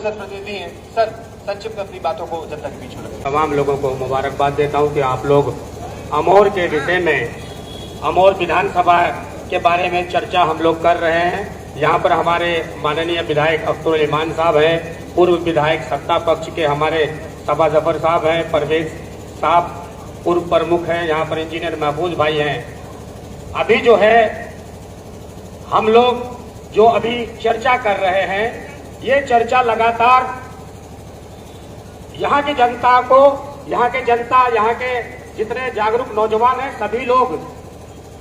Sir प्रतिनिधि हैं। Sir संक्षिप्त अपनी बातों को जब तक बीच में तमाम लोगों को मुबारकबाद देता हूं कि आप लोग अमोर के विषय में, अमोर विधानसभा के बारे में चर्चा हम लोग कर रहे हैं। यहाँ पर हमारे माननीय विधायक अख्तर ईमान साहब हैं, पूर्व विधायक सत्ता पक्ष के हमारे सबा जफर साहब हैं, परवेज साहब पूर्व प्रमुख हैं, यहाँ पर इंजीनियर महफूज भाई हैं। अभी जो है हम लोग जो अभी चर्चा कर रहे हैं, ये चर्चा लगातार यहाँ की जनता को, यहाँ के जनता, यहाँ के जितने जागरूक नौजवान हैं, सभी लोग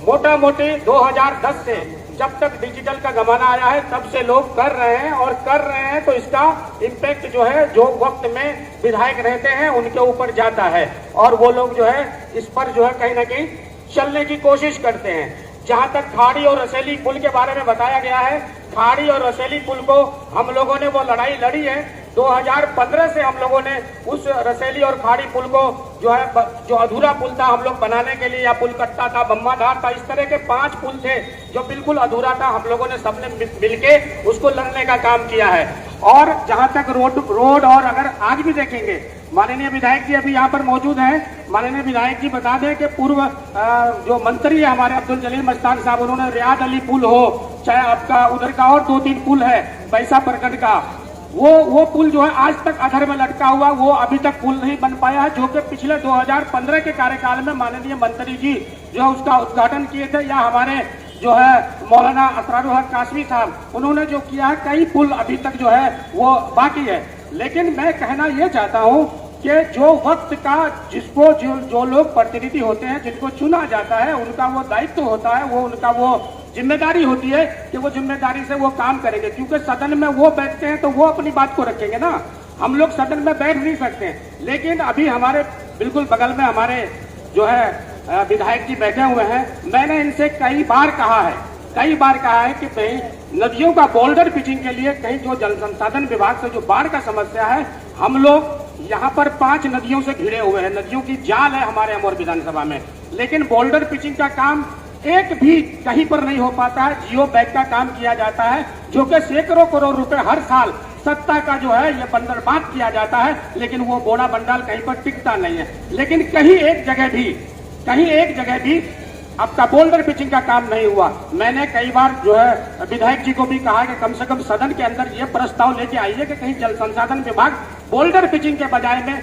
मोटा मोटी 2010 से जब तक डिजिटल का जमाना आया है तब से लोग कर रहे हैं और कर रहे हैं। तो इसका इम्पैक्ट जो है, जो वक्त में विधायक रहते हैं उनके ऊपर जाता है और वो लोग जो है इस पर जो है कहीं ना कहीं चलने की कोशिश करते हैं। जहां तक खाड़ी और रसेली पुल के बारे में बताया गया है, खाड़ी और रसेली पुल को हम लोगों ने वो लड़ाई लड़ी है। 2015 से हम लोगों ने उस रसेली और खाड़ी पुल को जो है, जो अधूरा पुल था हम लोग बनाने के लिए, या पुल कट्टा था, बम्माधार था, इस तरह के 5 पुल थे जो बिल्कुल अधूरा था। हम लोगों ने सबने मिलके उसको लड़ने का काम किया है। और जहां तक रोड और अगर आज भी देखेंगे, माननीय विधायक जी अभी यहाँ पर मौजूद हैं। माननीय विधायक जी बता दें कि पूर्व जो मंत्री है हमारे अब्दुल जलील मस्तान साहब, उन्होंने रियाद अली पुल हो, चाहे आपका उधर का और 2-3 पुल है बैसा प्रखंड का, वो पुल जो है आज तक अधर में लटका हुआ, वो अभी तक पुल नहीं बन पाया है। जो कि पिछले 2015 के कार्यकाल में माननीय मंत्री जी जो है उसका उद्घाटन किए थे, या हमारे जो है मौलाना असरारुल हक कासमी साहब, उन्होंने जो किया है, कई पुल अभी तक जो है वो बाकी है। लेकिन मैं कहना ये चाहता हूँ कि जो वक्त का, जिसको जो लोग प्रतिनिधि होते हैं, जिनको चुना जाता है, उनका वो दायित्व होता है, वो उनका वो जिम्मेदारी होती है कि वो जिम्मेदारी से वो काम करेंगे। क्योंकि सदन में वो बैठते हैं तो वो अपनी बात को रखेंगे ना, हम लोग सदन में बैठ नहीं सकते। लेकिन अभी हमारे बिल्कुल बगल में हमारे जो है विधायक जी बैठे हुए हैं। मैंने इनसे कई बार कहा है कि कहीं नदियों का बोल्डर पिचिंग के लिए, कहीं जो जल संसाधन विभाग से जो बाढ़ का समस्या है, हम लोग यहाँ पर 5 नदियों से घिरे हुए हैं, नदियों की जाल है हमारे अमोर विधानसभा में, लेकिन बोल्डर पिचिंग का काम एक भी कहीं पर नहीं हो पाता है। जियो बैग का काम किया जाता है, जो कि सैकड़ों करोड़ रुपए हर साल सत्ता का जो है ये बंदरबांट किया जाता है, लेकिन वो बोड़ा बंडाल कहीं पर टिकता नहीं है। लेकिन कहीं एक जगह भी आपका बोल्डर पिचिंग का काम नहीं हुआ। मैंने कई बार जो है विधायक जी को भी कहा कि कम से कम सदन के अंदर ये प्रस्ताव लेके आइए कि कहीं जल संसाधन विभाग बोल्डर पिचिंग के बजाय में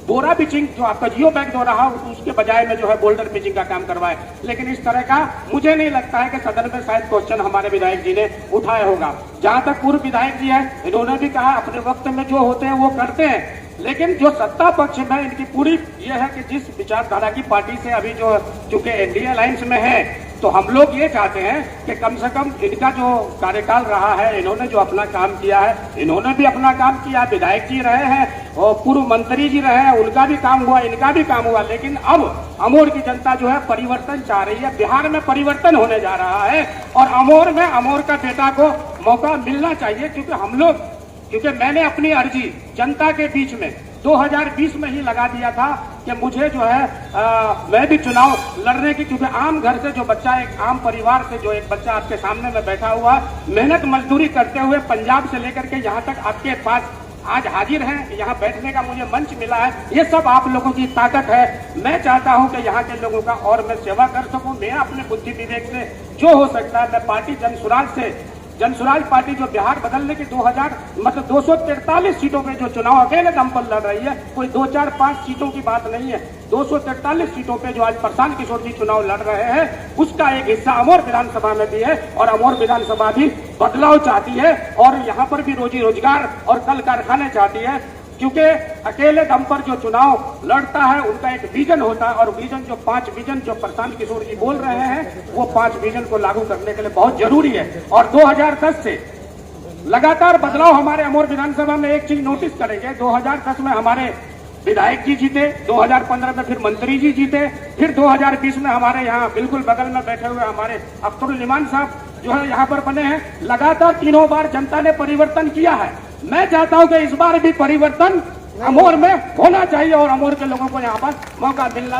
बोरा पिचिंग, जो आपका जियो बैग हो रहा उसके बजाय में जो है बोल्डर पिचिंग का काम करवाए। लेकिन इस तरह का मुझे नहीं लगता है कि सदन में शायद क्वेश्चन हमारे विधायक जी ने उठाया होगा। जहां तक पूर्व विधायक जी है, इन्होंने भी कहा अपने वक्त में जो होते हैं वो करते हैं। लेकिन जो सत्ता पक्ष में इनकी पूरी ये है कि जिस विचारधारा की पार्टी से अभी जो चूंकि एनडीए अलायंस में है, तो हम लोग ये चाहते हैं कि कम से कम इनका जो कार्यकाल रहा है, इन्होंने जो अपना काम किया है, इन्होंने भी अपना काम किया, विधायक जी रहे हैं और पूर्व मंत्री जी रहे हैं, उनका भी काम हुआ, इनका भी काम हुआ। लेकिन अब अमोर की जनता जो है परिवर्तन चाह रही है। बिहार में परिवर्तन होने जा रहा है और अमोर में अमोर का बेटा को मौका मिलना चाहिए। क्योंकि मैंने अपनी अर्जी जनता के बीच में 2020 में ही लगा दिया था कि मुझे जो है मैं भी चुनाव लड़ने की, क्योंकि आम घर से जो बच्चा, एक आम परिवार से जो एक बच्चा आपके सामने में बैठा हुआ, मेहनत मजदूरी करते हुए पंजाब से लेकर के यहाँ तक आपके पास आज हाजिर हैं, यहाँ बैठने का मुझे मंच मिला है। ये सब आप लोगों की ताकत है। मैं चाहता हूँ कि यहाँ के लोगों का और मैं सेवा कर सकूँ। मैं अपने बुद्धि विवेक से जो हो सकता है, मैं पार्टी जनसुराज पार्टी जो बिहार बदलने की 243 सीटों पे जो चुनाव अकेले दम पर लड़ रही है, कोई 2-4-5 सीटों की बात नहीं है, 243 सीटों पे जो आज प्रशांत किशोर जी चुनाव लड़ रहे हैं, उसका एक हिस्सा अमोर विधानसभा में भी है। और अमोर विधानसभा भी बदलाव चाहती है और यहाँ पर भी रोजी रोजगार और कल कारखाने चाहती है। क्योंकि अकेले दम पर जो चुनाव लड़ता है उनका एक विजन होता है, और विजन जो 5 विजन जो प्रशांत किशोर जी बोल रहे हैं, वो 5 विजन को लागू करने के लिए बहुत जरूरी है। और 2010 से लगातार बदलाव हमारे अमोर विधानसभा में एक चीज नोटिस करेंगे, 2010 में हमारे विधायक जी जीते, 2015 में फिर मंत्री जी जीते, फिर 2020 में हमारे यहाँ बिल्कुल बगल में बैठे हुए हमारे अख्तर ईमान साहब जो है यहाँ पर बने हैं। लगातार 3 बार जनता ने परिवर्तन किया है। मैं चाहता हूं कि इस बार भी परिवर्तन अमोर में होना चाहिए और अमोर के लोगों को यहाँ पर मौका मिलना